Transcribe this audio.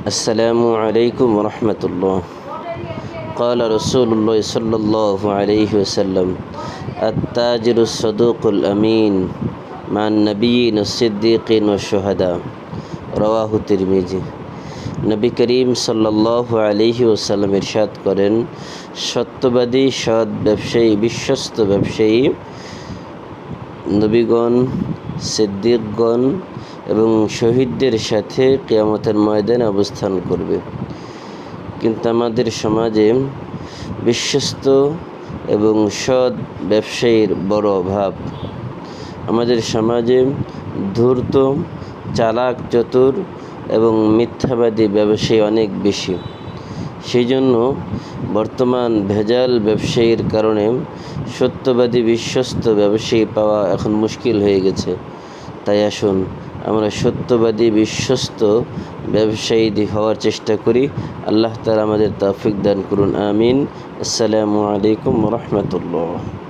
السلام عليكم ورحمة الله. قال رسول الله صلى الله عليه وسلم التاجر الصدوق الأمين مع النبيين الصديقين والشهداء رواه الترمذي. নবী করিম সাল্লাল্লাহু আলাইহি ওয়াসাল্লাম ইরশাদ করেন, সত্যবাদী, সৎ ব্যবসায়ী, বিশ্বস্ত ব্যবসায়ী নবীগণ, সিদ্দিকগণ এবং শহীদদের সাথে কিয়ামতের ময়দানে অবস্থান করবে। কিন্তু আমাদের সমাজে বিশ্বস্ত এবং সৎ ব্যবসায়ীর বড় অভাব। আমাদের সমাজে ধূর্ত, চালাক, চতুর এবং মিথ্যাবাদী ব্যবসায়ী অনেক বেশি। সেই জন্য বর্তমান ভেজাল ব্যবসায়ীর কারণে সত্যবাদী, বিশ্বস্ত ব্যবসায়ী পাওয়া এখন মুশকিল হয়ে গেছে। তাই আসুন আমরা সত্যবাদী, বিশ্বস্ত ব্যবসায়ী হওয়ার চেষ্টা করি। আল্লাহ তাআলা আমাদের তৌফিক দান করুন, আমিন। আসসালামু আলাইকুম ওয়া রাহমাতুল্লাহ।